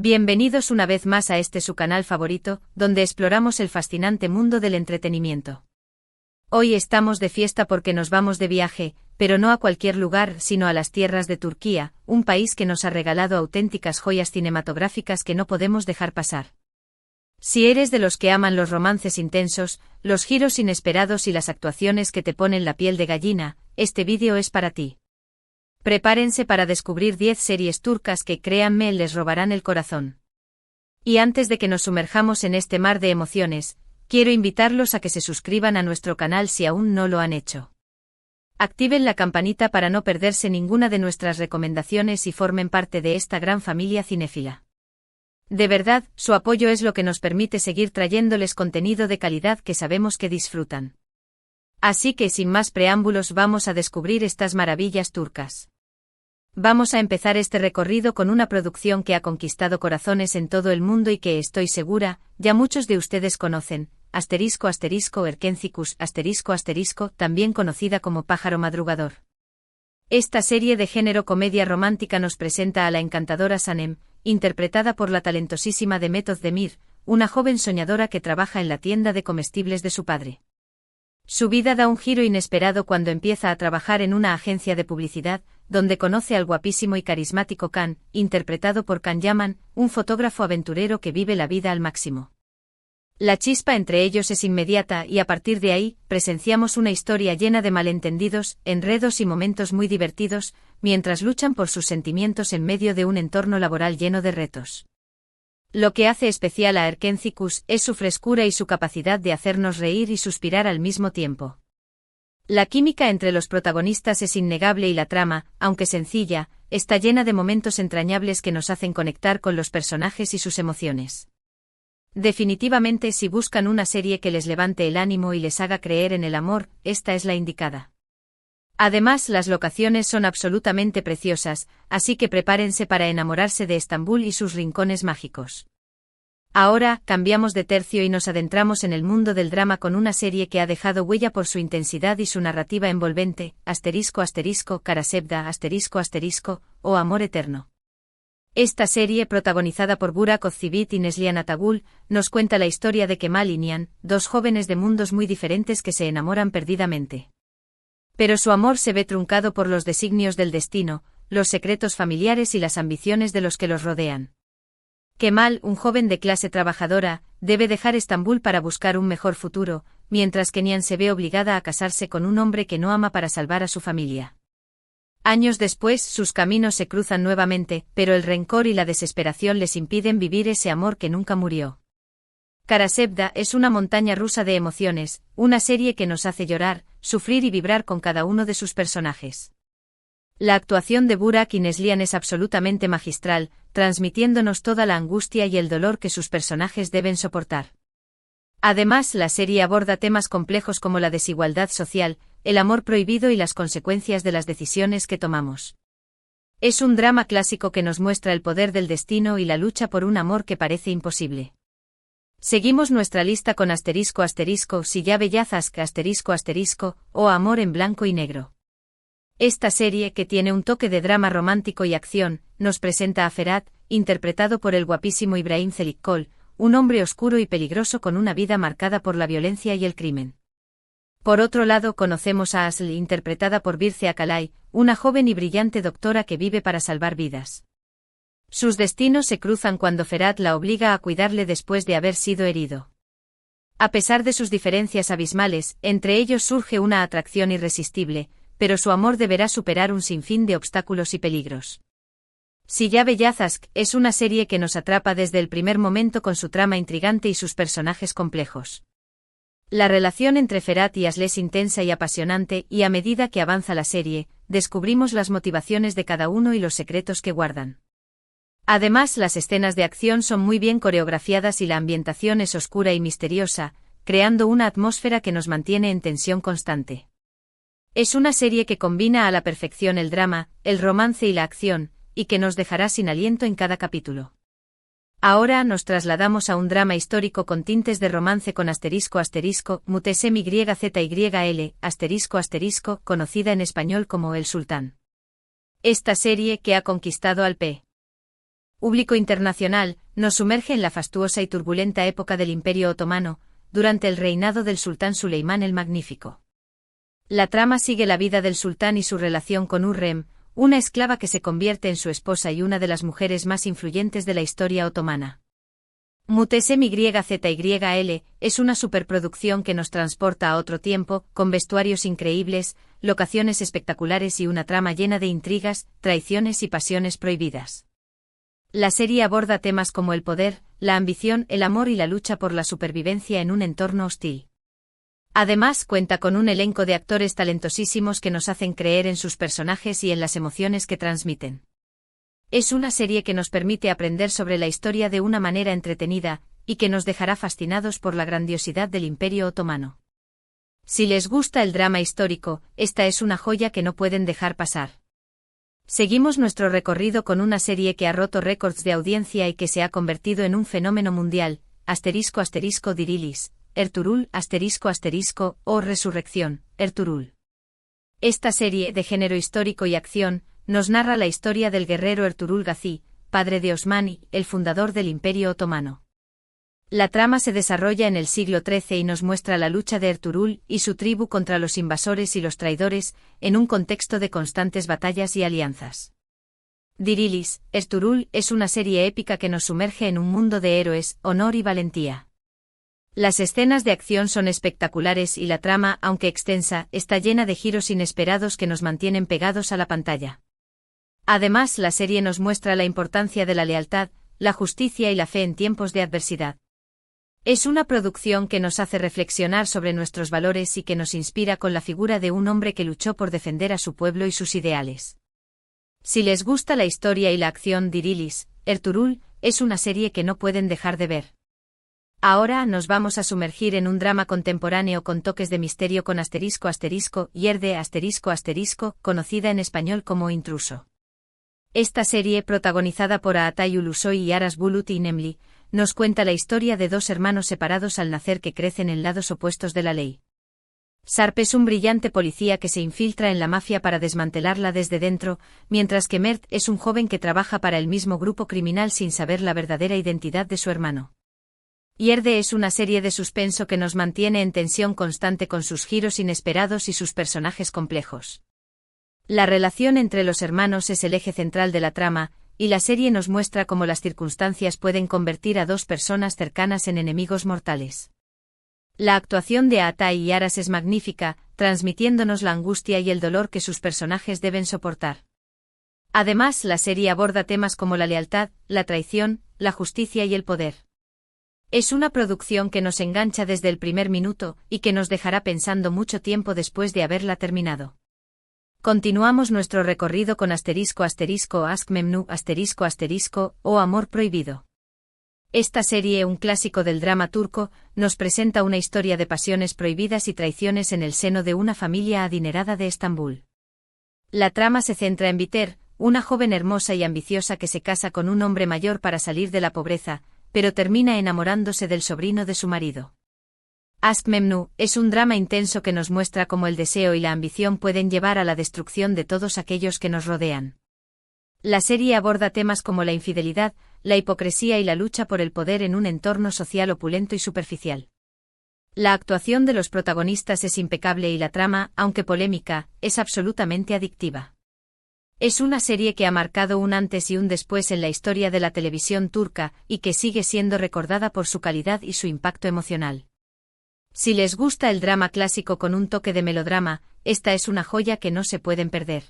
Bienvenidos una vez más a este su canal favorito, donde exploramos el fascinante mundo del entretenimiento. Hoy estamos de fiesta porque nos vamos de viaje, pero no a cualquier lugar, sino a las tierras de Turquía, un país que nos ha regalado auténticas joyas cinematográficas que no podemos dejar pasar. Si eres de los que aman los romances intensos, los giros inesperados y las actuaciones que te ponen la piel de gallina, este vídeo es para ti. Prepárense para descubrir 10 series turcas que, créanme, les robarán el corazón. Y antes de que nos sumerjamos en este mar de emociones, quiero invitarlos a que se suscriban a nuestro canal si aún no lo han hecho. Activen la campanita para no perderse ninguna de nuestras recomendaciones y formen parte de esta gran familia cinéfila. De verdad, su apoyo es lo que nos permite seguir trayéndoles contenido de calidad que sabemos que disfrutan. Así que sin más preámbulos vamos a descubrir estas maravillas turcas. Vamos a empezar este recorrido con una producción que ha conquistado corazones en todo el mundo y que estoy segura, ya muchos de ustedes conocen, Erkencikus, también conocida como Pájaro Madrugador. Esta serie de género comedia romántica nos presenta a la encantadora Sanem, interpretada por la talentosísima Demet Özdemir, una joven soñadora que trabaja en la tienda de comestibles de su padre. Su vida da un giro inesperado cuando empieza a trabajar en una agencia de publicidad, donde conoce al guapísimo y carismático Can, interpretado por Can Yaman, un fotógrafo aventurero que vive la vida al máximo. La chispa entre ellos es inmediata y a partir de ahí, presenciamos una historia llena de malentendidos, enredos y momentos muy divertidos, mientras luchan por sus sentimientos en medio de un entorno laboral lleno de retos. Lo que hace especial a Erkencikus es su frescura y su capacidad de hacernos reír y suspirar al mismo tiempo. La química entre los protagonistas es innegable y la trama, aunque sencilla, está llena de momentos entrañables que nos hacen conectar con los personajes y sus emociones. Definitivamente, si buscan una serie que les levante el ánimo y les haga creer en el amor, esta es la indicada. Además, las locaciones son absolutamente preciosas, así que prepárense para enamorarse de Estambul y sus rincones mágicos. Ahora, cambiamos de tercio y nos adentramos en el mundo del drama con una serie que ha dejado huella por su intensidad y su narrativa envolvente, Karasevda, o Amor Eterno. Esta serie, protagonizada por Burak Özçivit y Neslihan Atagul, nos cuenta la historia de Kemal y Nihan, dos jóvenes de mundos muy diferentes que se enamoran perdidamente. Pero su amor se ve truncado por los designios del destino, los secretos familiares y las ambiciones de los que los rodean. Kemal, un joven de clase trabajadora, debe dejar Estambul para buscar un mejor futuro, mientras que Nihan se ve obligada a casarse con un hombre que no ama para salvar a su familia. Años después, sus caminos se cruzan nuevamente, pero el rencor y la desesperación les impiden vivir ese amor que nunca murió. Karasevda es una montaña rusa de emociones, una serie que nos hace llorar, sufrir y vibrar con cada uno de sus personajes. La actuación de Burak y Neslihan es absolutamente magistral, transmitiéndonos toda la angustia y el dolor que sus personajes deben soportar. Además, la serie aborda temas complejos como la desigualdad social, el amor prohibido y las consecuencias de las decisiones que tomamos. Es un drama clásico que nos muestra el poder del destino y la lucha por un amor que parece imposible. Seguimos nuestra lista con Siyah Beyazık o Amor en blanco y negro. Esta serie, que tiene un toque de drama romántico y acción, nos presenta a Ferhat, interpretado por el guapísimo İbrahim Çelikkol, un hombre oscuro y peligroso con una vida marcada por la violencia y el crimen. Por otro lado, conocemos a Aslı, interpretada por Birce Akalay, una joven y brillante doctora que vive para salvar vidas. Sus destinos se cruzan cuando Ferhat la obliga a cuidarle después de haber sido herido. A pesar de sus diferencias abismales, entre ellos surge una atracción irresistible, pero su amor deberá superar un sinfín de obstáculos y peligros. Siyah Beyazık es una serie que nos atrapa desde el primer momento con su trama intrigante y sus personajes complejos. La relación entre Ferhat y Aslı es intensa y apasionante, y a medida que avanza la serie, descubrimos las motivaciones de cada uno y los secretos que guardan. Además, las escenas de acción son muy bien coreografiadas y la ambientación es oscura y misteriosa, creando una atmósfera que nos mantiene en tensión constante. Es una serie que combina a la perfección el drama, el romance y la acción, y que nos dejará sin aliento en cada capítulo. Ahora nos trasladamos a un drama histórico con tintes de romance con Mutesem YZYL, conocida en español como El Sultán. Esta serie, que ha conquistado al P. Público internacional, nos sumerge en la fastuosa y turbulenta época del Imperio Otomano, durante el reinado del sultán Suleimán el Magnífico. La trama sigue la vida del sultán y su relación con Hürrem, una esclava que se convierte en su esposa y una de las mujeres más influyentes de la historia otomana. Muhteşem YZYL es una superproducción que nos transporta a otro tiempo, con vestuarios increíbles, locaciones espectaculares y una trama llena de intrigas, traiciones y pasiones prohibidas. La serie aborda temas como el poder, la ambición, el amor y la lucha por la supervivencia en un entorno hostil. Además, cuenta con un elenco de actores talentosísimos que nos hacen creer en sus personajes y en las emociones que transmiten. Es una serie que nos permite aprender sobre la historia de una manera entretenida, y que nos dejará fascinados por la grandiosidad del Imperio Otomano. Si les gusta el drama histórico, esta es una joya que no pueden dejar pasar. Seguimos nuestro recorrido con una serie que ha roto récords de audiencia y que se ha convertido en un fenómeno mundial, **Dirilis, Ertuğrul **, o Resurrección, Ertuğrul. Esta serie, de género histórico y acción, nos narra la historia del guerrero Ertuğrul Gazi, padre de Osmani, el fundador del Imperio Otomano. La trama se desarrolla en el siglo XIII y nos muestra la lucha de Ertuğrul y su tribu contra los invasores y los traidores, en un contexto de constantes batallas y alianzas. Dirilis, Ertuğrul es una serie épica que nos sumerge en un mundo de héroes, honor y valentía. Las escenas de acción son espectaculares y la trama, aunque extensa, está llena de giros inesperados que nos mantienen pegados a la pantalla. Además, la serie nos muestra la importancia de la lealtad, la justicia y la fe en tiempos de adversidad. Es una producción que nos hace reflexionar sobre nuestros valores y que nos inspira con la figura de un hombre que luchó por defender a su pueblo y sus ideales. Si les gusta la historia y la acción, Dirilis, Ertuğrul, es una serie que no pueden dejar de ver. Ahora nos vamos a sumergir en un drama contemporáneo con toques de misterio con **Yerde **, conocida en español como Intruso. Esta serie, protagonizada por Atay Ulusoy y Aras Bulut İynemli, nos cuenta la historia de dos hermanos separados al nacer que crecen en lados opuestos de la ley. Sarp es un brillante policía que se infiltra en la mafia para desmantelarla desde dentro, mientras que Mert es un joven que trabaja para el mismo grupo criminal sin saber la verdadera identidad de su hermano. Yerde es una serie de suspenso que nos mantiene en tensión constante con sus giros inesperados y sus personajes complejos. La relación entre los hermanos es el eje central de la trama, y la serie nos muestra cómo las circunstancias pueden convertir a dos personas cercanas en enemigos mortales. La actuación de Atay y Aras es magnífica, transmitiéndonos la angustia y el dolor que sus personajes deben soportar. Además, la serie aborda temas como la lealtad, la traición, la justicia y el poder. Es una producción que nos engancha desde el primer minuto y que nos dejará pensando mucho tiempo después de haberla terminado. Continuamos nuestro recorrido con **Aşk Memnu o Amor Prohibido. Esta serie, un clásico del drama turco, nos presenta una historia de pasiones prohibidas y traiciones en el seno de una familia adinerada de Estambul. La trama se centra en Biter, una joven hermosa y ambiciosa que se casa con un hombre mayor para salir de la pobreza, pero termina enamorándose del sobrino de su marido. Aşk Memnu es un drama intenso que nos muestra cómo el deseo y la ambición pueden llevar a la destrucción de todos aquellos que nos rodean. La serie aborda temas como la infidelidad, la hipocresía y la lucha por el poder en un entorno social opulento y superficial. La actuación de los protagonistas es impecable y la trama, aunque polémica, es absolutamente adictiva. Es una serie que ha marcado un antes y un después en la historia de la televisión turca y que sigue siendo recordada por su calidad y su impacto emocional. Si les gusta el drama clásico con un toque de melodrama, esta es una joya que no se pueden perder.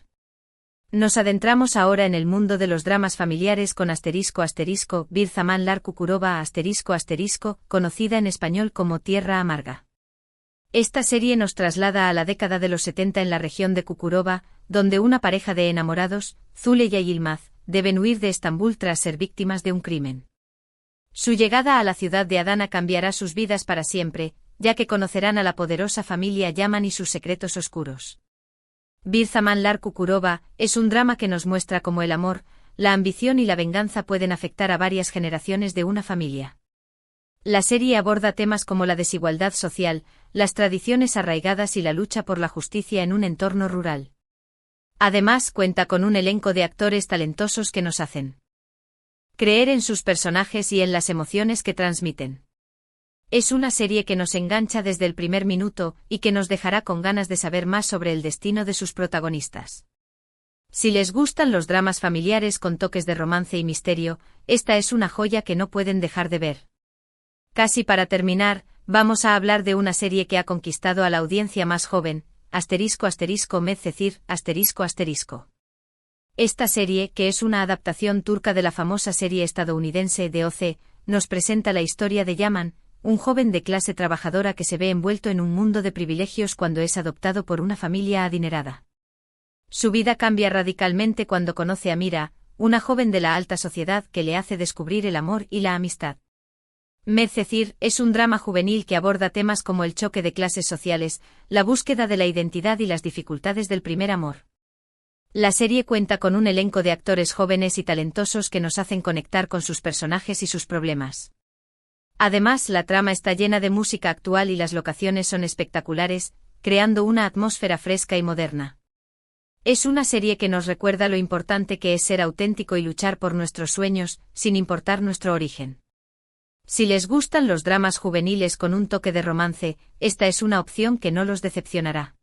Nos adentramos ahora en el mundo de los dramas familiares con **, Bir Zamanlar Kukurova **, conocida en español como Tierra Amarga. Esta serie nos traslada a la década de los 70 en la región de Kukurova, donde una pareja de enamorados, Zuleya y Yılmaz, deben huir de Estambul tras ser víctimas de un crimen. Su llegada a la ciudad de Adana cambiará sus vidas para siempre, ya que conocerán a la poderosa familia Yaman y sus secretos oscuros. Bir Zamanlar Kukurova es un drama que nos muestra cómo el amor, la ambición y la venganza pueden afectar a varias generaciones de una familia. La serie aborda temas como la desigualdad social, las tradiciones arraigadas y la lucha por la justicia en un entorno rural. Además, cuenta con un elenco de actores talentosos que nos hacen Creer en sus personajes y en las emociones que transmiten. Es una serie que nos engancha desde el primer minuto y que nos dejará con ganas de saber más sobre el destino de sus protagonistas. Si les gustan los dramas familiares con toques de romance y misterio, esta es una joya que no pueden dejar de ver. Casi para terminar, vamos a hablar de una serie que ha conquistado a la audiencia más joven, **Medcezir**. Esta serie, que es una adaptación turca de la famosa serie estadounidense de OC, nos presenta la historia de Yaman, un joven de clase trabajadora que se ve envuelto en un mundo de privilegios cuando es adoptado por una familia adinerada. Su vida cambia radicalmente cuando conoce a Mira, una joven de la alta sociedad que le hace descubrir el amor y la amistad. Medcezir es un drama juvenil que aborda temas como el choque de clases sociales, la búsqueda de la identidad y las dificultades del primer amor. La serie cuenta con un elenco de actores jóvenes y talentosos que nos hacen conectar con sus personajes y sus problemas. Además, la trama está llena de música actual y las locaciones son espectaculares, creando una atmósfera fresca y moderna. Es una serie que nos recuerda lo importante que es ser auténtico y luchar por nuestros sueños, sin importar nuestro origen. Si les gustan los dramas juveniles con un toque de romance, esta es una opción que no los decepcionará.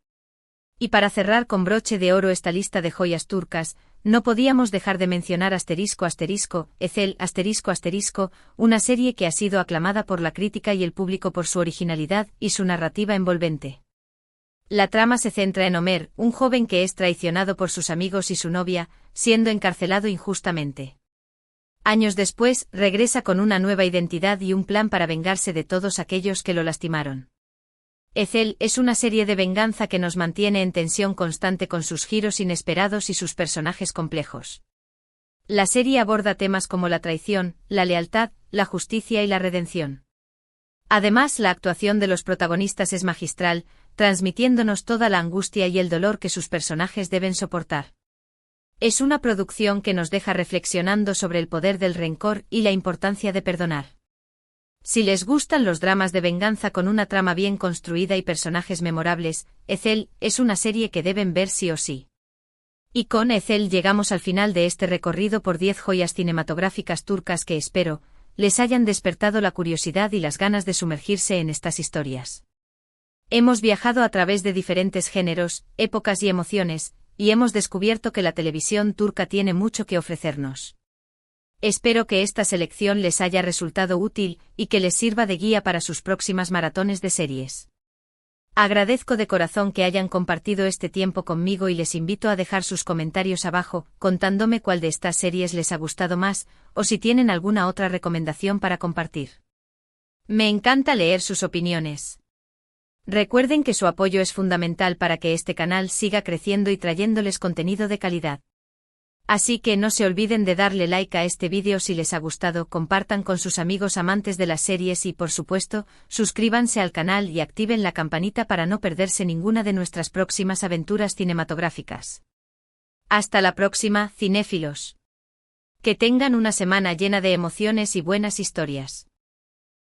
Y para cerrar con broche de oro esta lista de joyas turcas, no podíamos dejar de mencionar *Ezel*, una serie que ha sido aclamada por la crítica y el público por su originalidad y su narrativa envolvente. La trama se centra en Ömer, un joven que es traicionado por sus amigos y su novia, siendo encarcelado injustamente. Años después, regresa con una nueva identidad y un plan para vengarse de todos aquellos que lo lastimaron. Ezel es una serie de venganza que nos mantiene en tensión constante con sus giros inesperados y sus personajes complejos. La serie aborda temas como la traición, la lealtad, la justicia y la redención. Además, la actuación de los protagonistas es magistral, transmitiéndonos toda la angustia y el dolor que sus personajes deben soportar. Es una producción que nos deja reflexionando sobre el poder del rencor y la importancia de perdonar. Si les gustan los dramas de venganza con una trama bien construida y personajes memorables, Ezel es una serie que deben ver sí o sí. Y con Ezel llegamos al final de este recorrido por 10 joyas cinematográficas turcas que espero les hayan despertado la curiosidad y las ganas de sumergirse en estas historias. Hemos viajado a través de diferentes géneros, épocas y emociones, y hemos descubierto que la televisión turca tiene mucho que ofrecernos. Espero que esta selección les haya resultado útil y que les sirva de guía para sus próximas maratones de series. Agradezco de corazón que hayan compartido este tiempo conmigo y les invito a dejar sus comentarios abajo, contándome cuál de estas series les ha gustado más, o si tienen alguna otra recomendación para compartir. Me encanta leer sus opiniones. Recuerden que su apoyo es fundamental para que este canal siga creciendo y trayéndoles contenido de calidad. Así que no se olviden de darle like a este vídeo si les ha gustado, compartan con sus amigos amantes de las series y, por supuesto, suscríbanse al canal y activen la campanita para no perderse ninguna de nuestras próximas aventuras cinematográficas. Hasta la próxima, cinéfilos. Que tengan una semana llena de emociones y buenas historias.